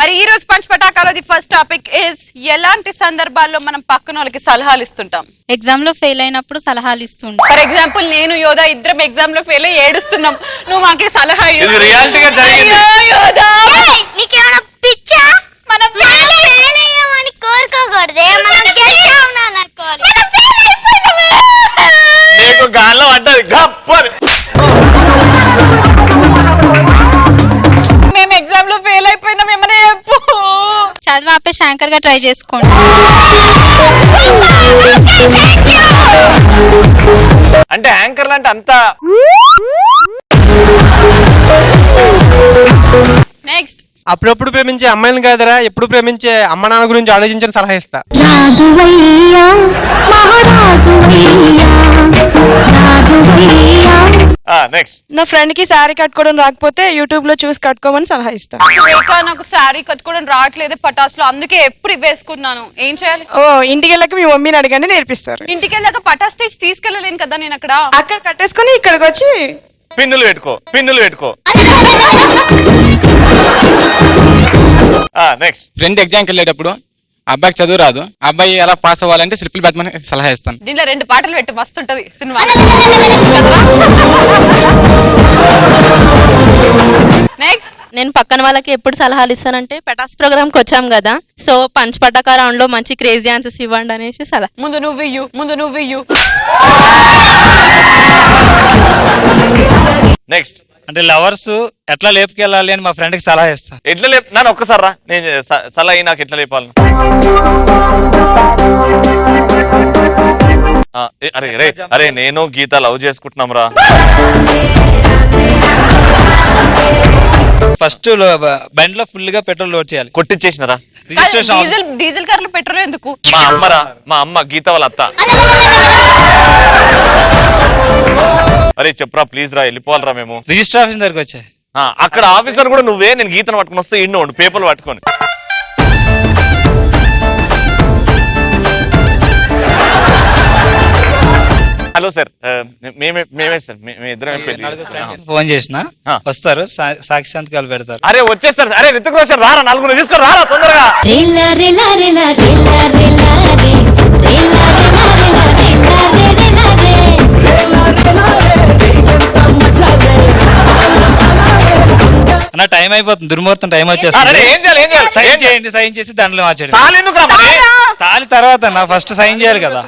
మరి ఈ రోజు పంచ్ పటాకాలో ది ఫస్ట్ టాపిక్ ఇస్ ఎలాంటి సందర్భాల్లో మనం పక్కన వాళ్ళకి సలహాలు ఇస్తుంటాం. ఎగ్జామ్ లో ఫెయిల్ అయినప్పుడు సలహాలు ఇస్తుంటాం. ఫర్ ఎగ్జాంపుల్ నేను యోధా ఇద్దరం ఎగ్జామ్ లో ఫెయిల్ అయ్యి ఏడుస్తున్నాం, నువ్వు మాకే సలహా ఇది రియాలిటీగా జరిగింది. యోధా నీకేమైనా పిచ్చా? మనం ఫెయిల్ అయ్యామని కోరుకోకూడదే, మనం గెలిచామని అనుకోవాలి. నీకు గాల్లో పడ్డది గప్పని. మేము ఎగ్జామ్ లో ఫెయిల్ అయిపోయినాం, ఏమన్నా చెప్పు. చదివి ఆపే యాంకర్ గా ట్రై చేసుకోండి. అంటే యాంకర్లు అంటే అంత నెక్స్ట్ అప్పుడప్పుడు ప్రేమించే అమ్మాయిని కాదరా, ఎప్పుడు ప్రేమించే అమ్మ నాన్న గురించి ఆలోచించని సలహా ఇస్తా. నెక్స్ట్ నా ఫ్రెండ్ కి శారీ కట్టుకోవడం రాకపోతే యూట్యూబ్ లో చూసి కట్టుకోమని సలహా ఇస్తా. నాకు శారీ కట్టుకోవడం రావట్లేదు పటాస్ లో, అందుకే ఎప్పుడు వేసుకున్నాను. ఏం చేయాలి? ఓ ఇంటికి వెళ్ళాక మీ మమ్మీని అడగండి, నేర్పిస్తారు. ఇంటికి వెళ్ళాక పటాస్ స్టేజ్ తీసుకెళ్ళలేను కదా నేను అక్కడ. అక్కడ కట్టేసుకుని ఇక్కడికి వచ్చి పిన్నులు పెట్టుకో. నెక్స్ట్ ఫ్రెండ్ ఎగ్జామ్కి వెళ్ళేటప్పుడు అబ్బాయికి చదువు రాదు, అబ్బాయి ఎలా పాస్ అవ్వాలంటే స్లిప్లు పెట్టమని సలహా ఇస్తాను. దీంట్లో 2 పాటలు పెట్టి మస్తుంటది సినిమా. నెక్స్ట్ నేను పక్కన వాళ్ళకి ఎప్పుడు సలహాలు ఇస్తానంటే పటాస్ ప్రోగ్రామ్ కి వచ్చాం కదా, సో పంచ్ పటాకా రౌండ్ లో మంచి క్రేజీ ఆన్సర్స్ ఇవ్వండి అనేసి సలహా. ముందు నువ్వు నెక్స్ట్ అంటే లవర్స్ ఎట్లా లేపుకెళ్ళాలి అని మా ఫ్రెండ్ కి సలహా ఇస్తా. ఎట్లా లేపు నన్ను ఒక్కసారి రా, నేను సలహా నాకు ఎట్లా లేపాలి. అరే నేను గీత లవ్ చేసుకుంటున్నాం రా. ఫస్ట్ బండిలో ఫుల్ గా పెట్రోల్ లోడ్ చేయాలి. కొట్టించేసినరా? రిజిస్ట్రేషన్ డీజిల్ కార్లు పెట్రోల్ ఎందుకు? మా అమ్మ గీత వాళ్ళ అత్త. అరే చెప్పరా ప్లీజ్ రా, వెళ్ళిపోవాలరా మేము. రిజిస్టర్ ఆఫీస్ దగ్గరికి వచ్చాయి. అక్కడ ఆఫీసర్ కూడా నువ్వే, నేను గీతను పట్టుకుని వస్తే ఇండు ఉండు పేపర్లు పట్టుకొని. హలో సార్, మేమే సార్, మేమిద్దరం ఫోన్ చేసిన వస్తారు, సాక్షి సంతకాలు పెడతారు. అరే వచ్చేస్తారు. అరే రితిక్ రోషన్ రారా, 4 తీసుకొని రారా తొందరగా. అన్న టైం అయిపోతుంది, దుర్ముహూర్తం టైం వచ్చేస్తుంది. సైన్ చేసి దాంట్లో మార్చాడు. తాళి తర్వాత నా ఫస్ట్ సైన్ చేయాలి కదా.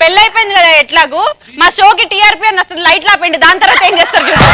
పెళ్ళైపోయింది కదా ఎట్లాగూ, మా షోకి టీఆర్పీ అని వస్తుంది, లైట్లు ఆపండి, దాని తర్వాత ఏం చేస్తారు చూడు.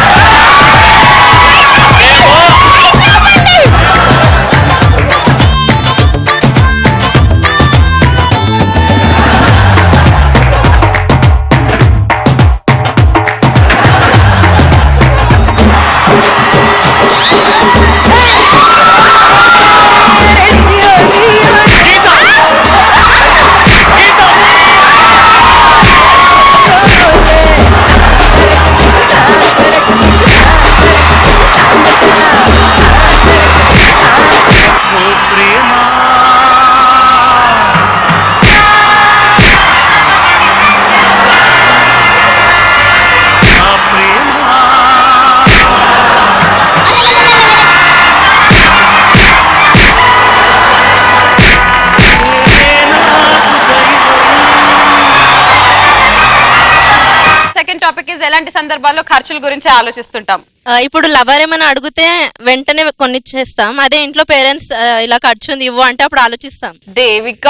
టాపిక్ ఇస్ ఎలాంటి సందర్భాల్లో ఖర్చుల గురించి ఆలోచిస్తుంటాం. ఇప్పుడు లవర్ ఏమైనా అడిగితే వెంటనే కొనిచ్చేస్తాం, అదే ఇంట్లో పేరెంట్స్ ఇలా ఖర్చు ఉంది ఇవ్వు అంటే అప్పుడు ఆలోచిస్తాం. దేవిక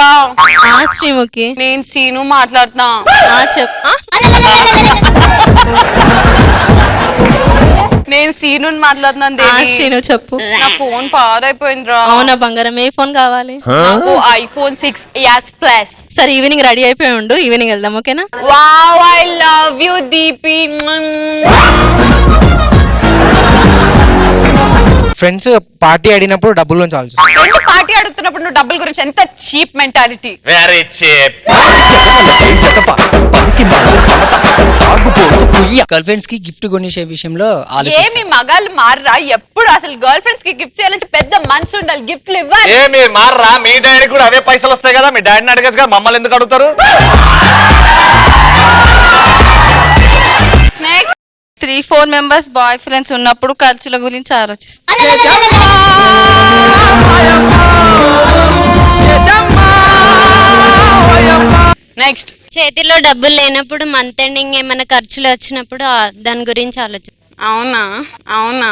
శ్రీముఖి, నేను శ్రీను మాట్లాడుతున్నా. నేను శ్రీను మాట్లాడుతున్నాను. శ్రీను చెప్పు. నా ఫోన్ పాడైపోయిందిరా. అవునా బంగారం, ఏ ఫోన్ కావాలి? నాకు iPhone 6s Plus. సరే ఈవినింగ్ రెడీ అయిపోయి ఉండు, ఈవినింగ్ వెళ్దాం ఓకేనా? Wow, I love you Deepi. Friends party ఆడినప్పుడు డబ్బుల నుంచి ఆలోచిస్తాను. ఫ్రెండ్ పార్టీ అడుగుతున్నప్పుడు నువ్వు డబ్బుల గురించి ఎంత cheap mentality. Very cheap. Girl friends కి గిఫ్ట్ కొనిసే విషయంలో ఏమి మగాళ్ళు మారరా? ఎప్పుడు అసలు గర్ల్ ఫ్రెండ్స్ కి గిఫ్ట్ చేయాలంటే పెద్ద మనసు ఉండాలి, గిఫ్ట్లు ఇవ్వాలి. ఏ మీరు మారరా? మీ డాడీ కూడా అవే పైసలు వస్తాయి కదా, మీ డాడీని అడగచ్చు కదా, మమ్మల్ని ఎందుకు అడుగుతారు? నెక్స్ట్ 3-4 మెంబర్స్ బాయ్ ఫ్రెండ్స్ ఉన్నప్పుడు ఖర్చుల గురించి ఆలోచిస్తాం. నెక్స్ట్ చేతిలో డబ్బులు లేనప్పుడు మంత్ ఎండింగ్ ఏమైనా ఖర్చులు వచ్చినప్పుడు దాని గురించి ఆలోచన. అవునా?